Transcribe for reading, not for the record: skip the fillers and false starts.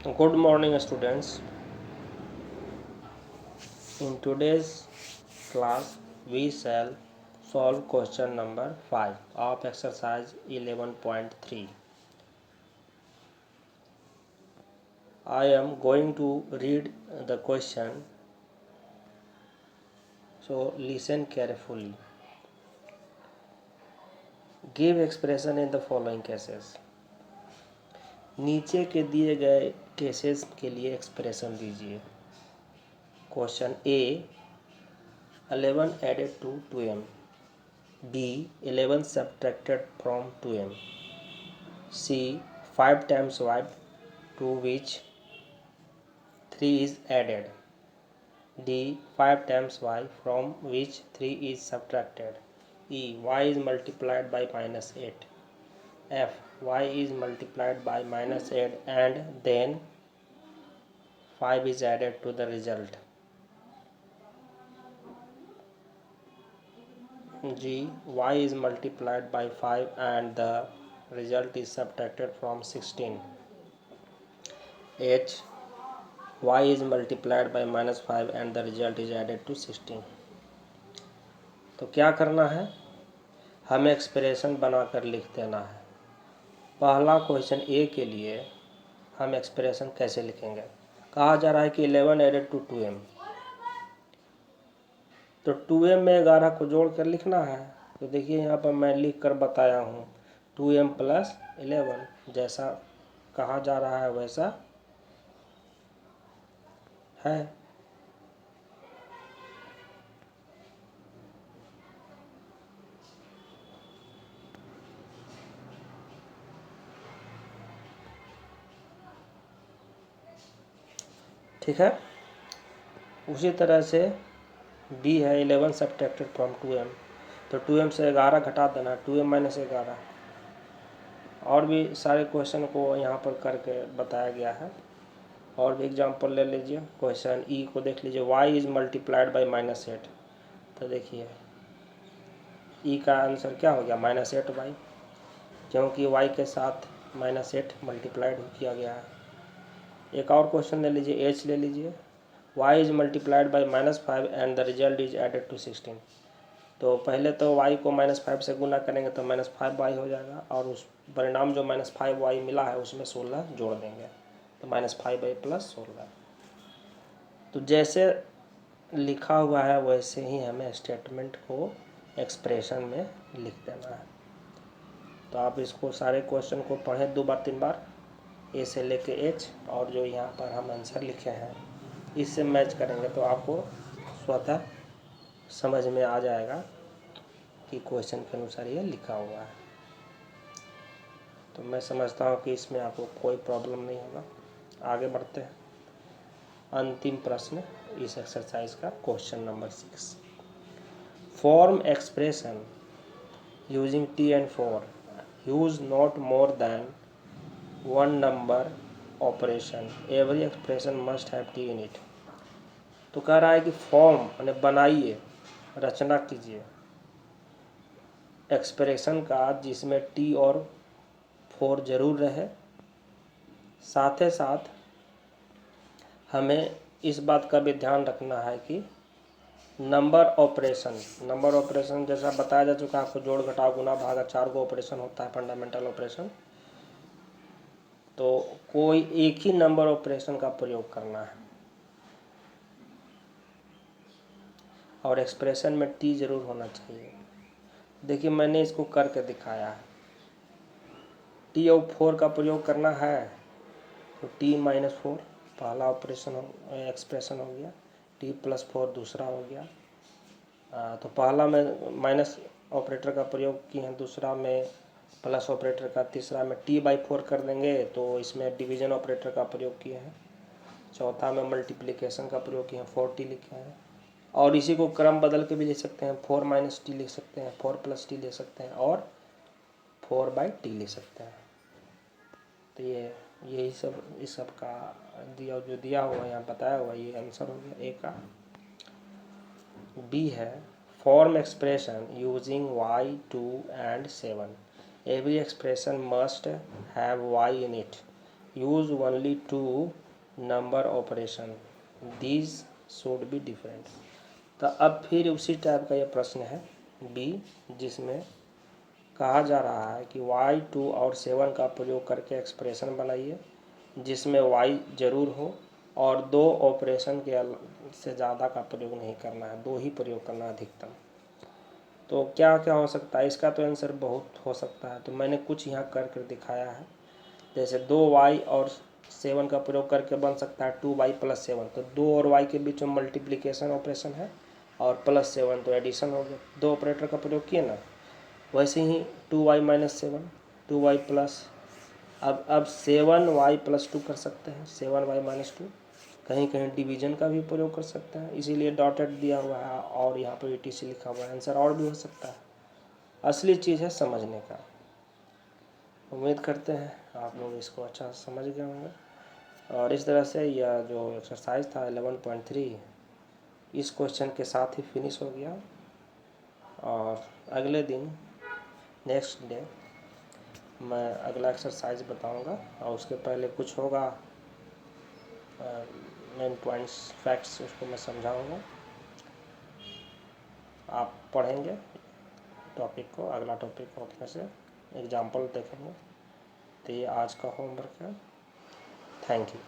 Good morning, students. In today's class, we shall solve question number 5 of exercise 11.3. I am going to read the question, so listen carefully. Give expression in the following cases. नीचे के दिए गए cases के लिए expression दीजिए. Question A 11 added to 2m. B 11 subtracted from 2m. C 5 times y, to which 3 is added. D 5 times y, from which 3 is subtracted. E y is multiplied by minus 8. F y is multiplied by minus 8 and then 5 is added to the result. G y is multiplied by 5 and the result is subtracted from 16. H y is multiplied by minus 5 and the result is added to 16. तो क्या करना है, हमें expression बनाकर लिख देना है. पहला क्वेश्चन ए के लिए हम एक्सप्रेशन कैसे लिखेंगे. कहा जा रहा है कि 11 एडेड टू 2m, तो 2m में 11 को जोड़ कर लिखना है. तो देखिए यहाँ पर मैं लिख कर बताया हूँ 2m प्लस 11, जैसा कहा जा रहा है वैसा है. ठीक है. उसी तरह से बी है 11 सब्ट्रैक्टेड फ्रॉम 2m, तो 2m से 11 घटा देना, 2m माइनस 11. और भी सारे क्वेश्चन को यहाँ पर करके बताया गया है. और भी एग्जांपल ले लीजिए. क्वेश्चन ई को देख लीजिए. y is multiplied by minus 8, तो देखिए ई का आंसर क्या हो गया -8y, क्योंकि y के साथ -8 मल्टीप्लाइड किया गया है. एक और क्वेश्चन ले लीजिए, एच ले लीजिए. y is multiplied by -5 and the result is added to 16. तो पहले तो y को -5 से गुना करेंगे तो -5y हो जाएगा, और उस परिणाम जो -5y मिला है उसमें 16 जोड़ देंगे, तो -5y प्लस 16. तो जैसे लिखा हुआ है वैसे ही हमें स्टेटमेंट को एक्सप्रेशन में लिख देना है. तो आप इसको सारे क्वेश्चन को पढ़ें 2 बार 3 बार, ए से लेके एच, और जो यहाँ पर हम आंसर लिखे हैं इससे मैच करेंगे तो आपको स्वतः समझ में आ जाएगा कि क्वेश्चन के अनुसार ये लिखा हुआ है. तो मैं समझता हूँ कि इसमें आपको कोई प्रॉब्लम नहीं होगा. आगे बढ़ते हैं. अंतिम प्रश्न इस एक्सरसाइज का, question number 6. Form expression using T and 4. Use not more than one number operation. Every expression must have T in it. तो कह रहा है कि फॉर्म यानी बनाइए, रचना कीजिए एक्सप्रेशन का जिसमें टी और 4 जरूर रहे. साथ ही साथ हमें इस बात का भी ध्यान रखना है कि नंबर ऑपरेशन जैसा बताया जा चुका है आपको, जोड़ घटाव गुना भागा 4 को ऑपरेशन होता है, फंडामेंटल ऑपरेशन. तो कोई एक ही नंबर ऑपरेशन का प्रयोग करना है और एक्सप्रेशन में टी जरूर होना चाहिए. देखिए मैंने इसको करके दिखाया है. टी और 4 का प्रयोग करना है तो टी -4 पहला ऑपरेशन एक्सप्रेशन हो गया, टी +4 दूसरा हो गया. तो पहला में माइनस ऑपरेटर का प्रयोग किए हैं, दूसरा में प्लस ऑपरेटर का, तीसरा में t/4 कर देंगे तो इसमें डिवीजन ऑपरेटर का प्रयोग किए हैं, चौथा में मल्टीप्लिकेशन का प्रयोग किए हैं, 4t लिखे हैं. और इसी को क्रम बदल के भी लिख सकते हैं, 4 - t लिख सकते हैं, 4 + t लिख सकते हैं, और 4/t लिख सकते हैं. तो यही सब इस सब का जो दिया हुआ है यहाँ बताया हुआ, ये आंसर हो गया ए का. बी है form expression using y, 2 and 7. Every expression must have y in it. Use only two number operation, these should be different. तो अब फिर उसी टाइप का ये प्रश्न है बी, जिसमें कहा जा रहा है कि y2 और 7 का प्रयोग करके एक्सप्रेशन बनाइए जिसमें y जरूर हो और 2 ऑपरेशन के से ज़्यादा का प्रयोग नहीं करना है, 2 ही प्रयोग करना है अधिकतम। तो क्या क्या हो सकता है, इसका तो आंसर बहुत हो सकता है। तो मैंने कुछ यहाँ कर कर दिखाया है। जैसे 2y और 7 का प्रयोग करके बन सकता है 2y + 7। तो 2 और y के बीच में मल्टीप्लिकेशन ऑपरेशन है और +7 तो एडिशन हो गया, 2 ऑपरेटर का प्रयोग किए ना। वैसे ही 2y - 7, 2y प्लस, अब 7y + 2 कर सकते हैं, 7y - 2। कहीं कहीं डिवीजन का भी प्रयोग कर सकते हैं, इसीलिए डॉटेड दिया हुआ है और यहाँ पर ETC लिखा हुआ है। आंसर और भी हो सकता है। असली चीज़ है समझने का। उम्मीद करते हैं आप लोग इसको अच्छा समझ गए होंगे। और इस तरह से यह जो एक्सरसाइज था 11.3 इस क्वेश्चन के साथ ही फिनिश हो गया। और अगले दिन नेक्स्ट डे मैं अगला एक्सरसाइज बताऊंगा और उसके पहले कुछ होगा मेन पॉइंट्स फैक्ट्स, उसको मैं समझाऊंगा। आप पढ़ेंगे टॉपिक को, अगला टॉपिक को अपने से एग्जाम्पल देखेंगे। तो ये आज का होमवर्क है। Thank you.